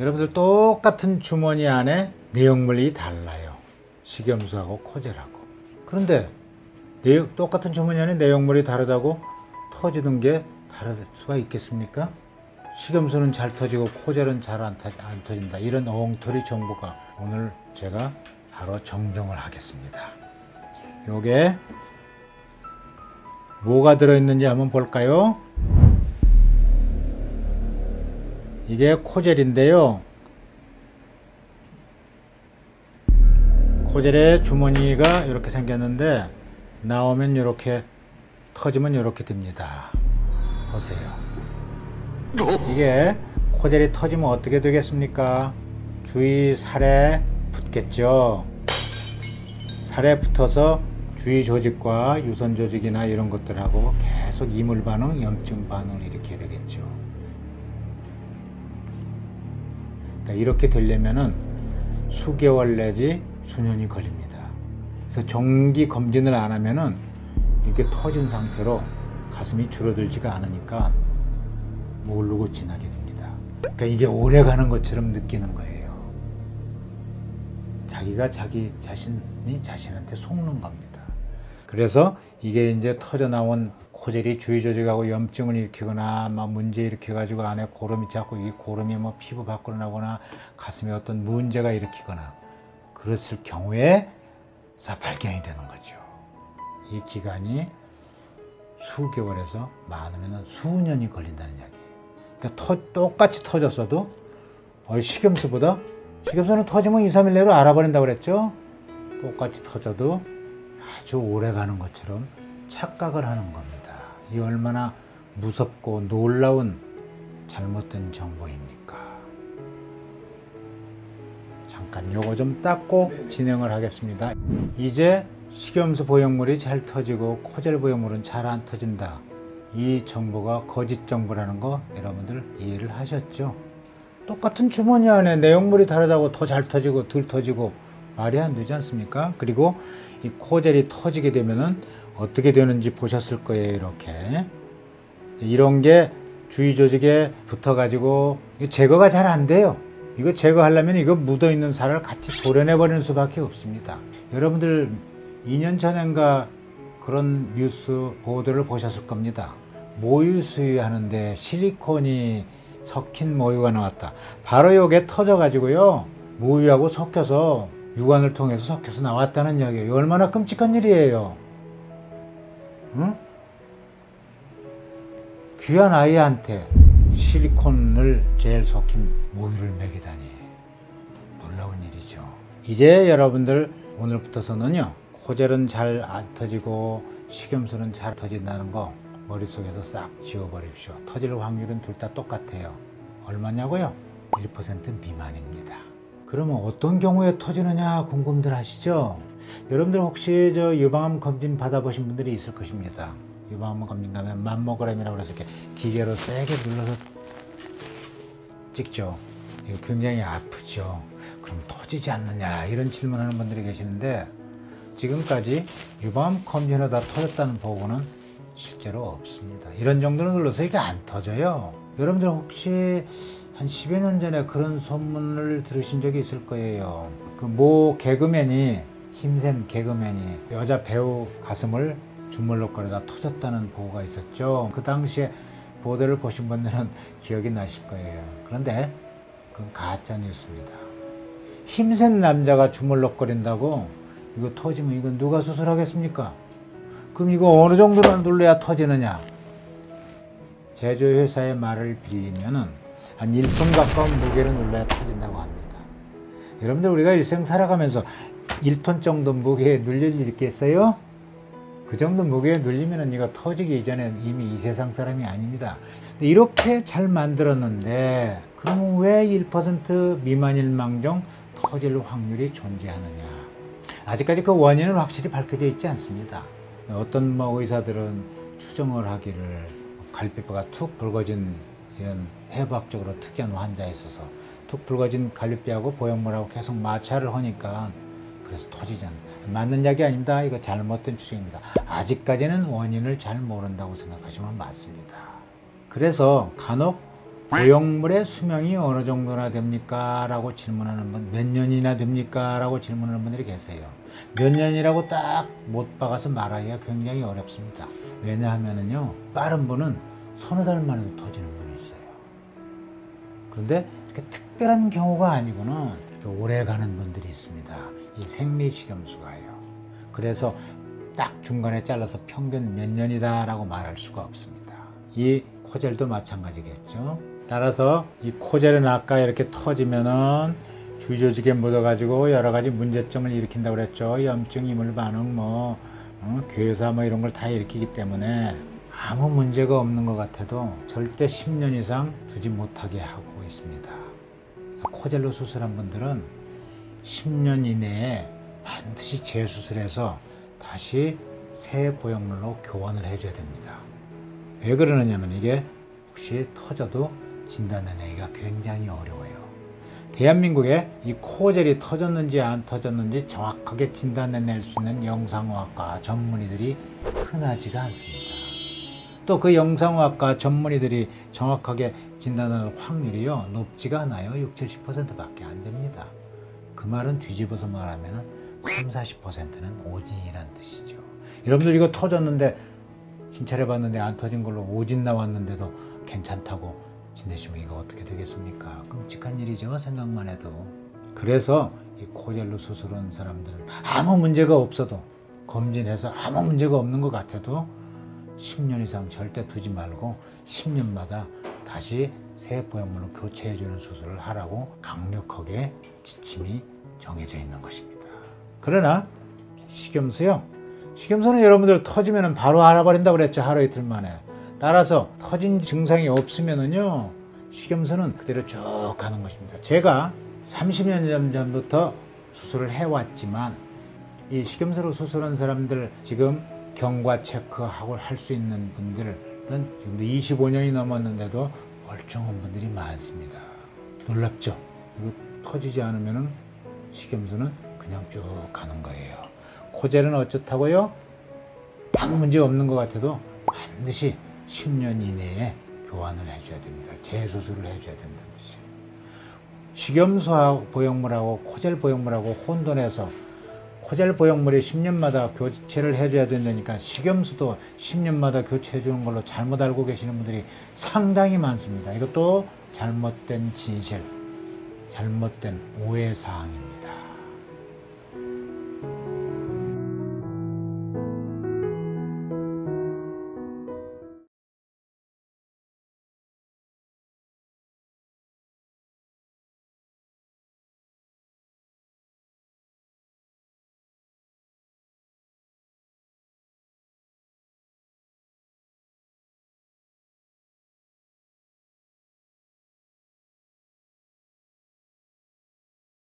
여러분들 똑같은 주머니 안에 내용물이 달라요. 식염수하고 코젤하고. 그런데 똑같은 주머니 안에 내용물이 다르다고 터지는 게 다를 수가 있겠습니까? 식염수는 잘 터지고 코젤은 잘 안 터진다. 이런 엉터리 정보가 오늘 제가 바로 정정을 하겠습니다. 요게 뭐가 들어있는지 한번 볼까요? 이게 코젤인데요. 코젤의 주머니가 이렇게 생겼는데 나오면 이렇게 터지면 이렇게 됩니다. 보세요. 이게 코젤이 터지면 어떻게 되겠습니까? 주위 살에 붙겠죠. 살에 붙어서 주위 조직과 유선 조직이나 이런 것들하고 계속 이물 반응, 염증 반응을 일으키게 되겠죠. 그러니까 이렇게 되려면은 수개월 내지 수년이 걸립니다. 그래서 정기 검진을 안 하면은 이렇게 터진 상태로 가슴이 줄어들지가 않으니까 모르고 지나게 됩니다. 그러니까 이게 오래 가는 것처럼 느끼는 거예요. 자기가 자기 자신이 자신한테 속는 겁니다. 그래서 이게 이제 터져 나온 코젤이 주위 조직하고 염증을 일으키거나 막 문제 일으켜가지고 안에 고름이 자꾸 이 고름이 뭐 피부 밖으로 나거나 가슴에 어떤 문제가 일으키거나 그랬을 경우에 발견이 되는 거죠. 이 기간이 수개월에서 많으면 수년이 걸린다는 이야기예요. 그러니까 똑같이 터졌어도 식염수는 터지면 2, 3일 내로 알아버린다고 그랬죠. 똑같이 터져도 아주 오래 가는 것처럼 착각을 하는 겁니다. 이 얼마나 무섭고 놀라운 잘못된 정보입니까? 잠깐 요거 좀 닦고 진행을 하겠습니다. 이제 식염수 보형물이 잘 터지고 코젤 보형물은 잘 안 터진다. 이 정보가 거짓 정보라는 거 여러분들 이해를 하셨죠? 똑같은 주머니 안에 내용물이 다르다고 더 잘 터지고 덜 터지고 말이 안 되지 않습니까? 그리고 이 코젤이 터지게 되면은 어떻게 되는지 보셨을 거예요. 이렇게 이런 게 주위 조직에 붙어 가지고 제거가 잘 안 돼요. 이거 제거하려면 이거 묻어 있는 살을 같이 도려내 버리는 수밖에 없습니다. 여러분들 2년 전인가 그런 뉴스 보도를 보셨을 겁니다. 모유 수유하는데 실리콘이 섞인 모유가 나왔다. 바로 이게 터져 가지고요 모유하고 섞여서 유관을 통해서 섞여서 나왔다는 이야기예요. 얼마나 끔찍한 일이에요. 응? 귀한 아이한테 실리콘을 젤 섞인 모유를 먹이다니 놀라운 일이죠. 이제 여러분들 오늘부터서는요 코젤은 잘 안 터지고 식염수는 잘 터진다는 거 머릿속에서 싹 지워버립시오. 터질 확률은 둘 다 똑같아요. 얼마냐고요? 1% 미만입니다. 그러면 어떤 경우에 터지느냐 궁금들 하시죠? 여러분들 혹시 유방암 검진 받아보신 분들이 있을 것입니다. 유방암 검진 가면 맘모그램이라고 해서 이렇게 기계로 세게 눌러서 찍죠. 이거 굉장히 아프죠. 그럼 터지지 않느냐 이런 질문하는 분들이 계시는데 지금까지 유방암 검진하다 터졌다는 보고는 실제로 없습니다. 이런 정도로 눌러서 이게 안 터져요. 여러분들 혹시 한 10여 년 전에 그런 소문을 들으신 적이 있을 거예요. 그 모 개그맨이 힘센 개그맨이 여자 배우 가슴을 주물럭거리다 터졌다는 보고가 있었죠. 그 당시에 보도를 보신 분들은 기억이 나실 거예요. 그런데 그건 가짜 뉴스입니다. 힘센 남자가 주물럭거린다고 이거 터지면 이건 누가 수술하겠습니까? 그럼 이거 어느 정도로 눌러야 터지느냐? 제조회사의 말을 빌리면은 한 1톤 가까운 무게를 눌러야 터진다고 합니다. 여러분들 우리가 일생 살아가면서 1톤 정도 무게에 눌릴 일 있겠어요? 그 정도 무게에 눌리면은 이거 터지기 이전에 이미 이 세상 사람이 아닙니다. 이렇게 잘 만들었는데 그러면 왜 1% 미만일 망정 터질 확률이 존재하느냐? 아직까지 그 원인은 확실히 밝혀져 있지 않습니다. 어떤 의사들은 추정을 하기를 갈비뼈가 툭 붉어진 이런 해부학적으로 특이한 환자에 있어서 툭 붉어진 갈비뼈하고 보형물하고 계속 마찰을 하니까 그래서 터지지 않는 맞는 약이 아닙니다. 이거 잘못된 추정입니다. 아직까지는 원인을 잘 모른다고 생각하시면 맞습니다. 그래서 간혹 보형물의 수명이 어느 정도나 됩니까? 라고 질문하는 분, 몇 년이나 됩니까? 라고 질문하는 분들이 계세요. 몇 년이라고 딱 못 박아서 말하기가 굉장히 어렵습니다. 왜냐하면요, 빠른 분은 서너 달 만에도 터지는 분이 있어요. 그런데 이렇게 특별한 경우가 아니고는 이렇게 오래 가는 분들이 있습니다. 이 생리식염수가요. 그래서 딱 중간에 잘라서 평균 몇 년이다 라고 말할 수가 없습니다. 이 코젤도 마찬가지겠죠. 따라서 이 코젤은 아까 이렇게 터지면은 주조직에 묻어가지고 여러 가지 문제점을 일으킨다고 그랬죠. 염증, 이물 반응, 괴사 이런 걸 다 일으키기 때문에 아무 문제가 없는 것 같아도 절대 10년 이상 두지 못하게 하고 있습니다. 그래서 코젤로 수술한 분들은 10년 이내에 반드시 재수술해서 다시 새 보형물로 교환을 해줘야 됩니다. 왜 그러느냐면 이게 혹시 터져도 진단해내기가 굉장히 어려워요. 대한민국에 이 코젤이 터졌는지 안 터졌는지 정확하게 진단해낼 수 있는 영상의학과 전문의들이 흔하지가 않습니다. 또 그 영상의학과 전문의들이 정확하게 진단할 확률이요, 높지가 않아요. 60, 70%밖에 안 됩니다. 그 말은 뒤집어서 말하면 30, 40%는 오진이란 뜻이죠. 여러분들 이거 터졌는데 진찰해봤는데 안 터진 걸로 오진 나왔는데도 괜찮다고 지내시면 이거 어떻게 되겠습니까? 끔찍한 일이죠, 생각만 해도. 그래서 이 코젤로 수술한 사람들은 아무 문제가 없어도, 검진해서 아무 문제가 없는 것 같아도 10년 이상 절대 두지 말고 10년마다 다시 새 보형물로 교체해주는 수술을 하라고 강력하게 지침이 정해져 있는 것입니다. 그러나 식염수요, 식염수는 여러분들 터지면 바로 알아버린다고 그랬죠. 하루 이틀 만에. 따라서 터진 증상이 없으면은요, 식염수는 그대로 쭉 가는 것입니다. 제가 30년 전부터 수술을 해왔지만 이 식염수로 수술한 사람들, 지금 경과 체크하고 할 수 있는 분들은 지금도 25년이 넘었는데도 멀쩡한 분들이 많습니다. 놀랍죠? 이거 터지지 않으면은 식염수는 그냥 쭉 가는 거예요. 코젤은 어쩌다고요? 아무 문제 없는 것 같아도 반드시 10년 이내에 교환을 해줘야 됩니다. 재수술을 해줘야 된다는 뜻이에요. 식염수 보형물하고 코젤 보형물하고 혼돈해서 코젤 보형물이 10년마다 교체를 해줘야 된다니까 식염수도 10년마다 교체해 주는 걸로 잘못 알고 계시는 분들이 상당히 많습니다. 이것도 잘못된 진실, 잘못된 오해사항입니다.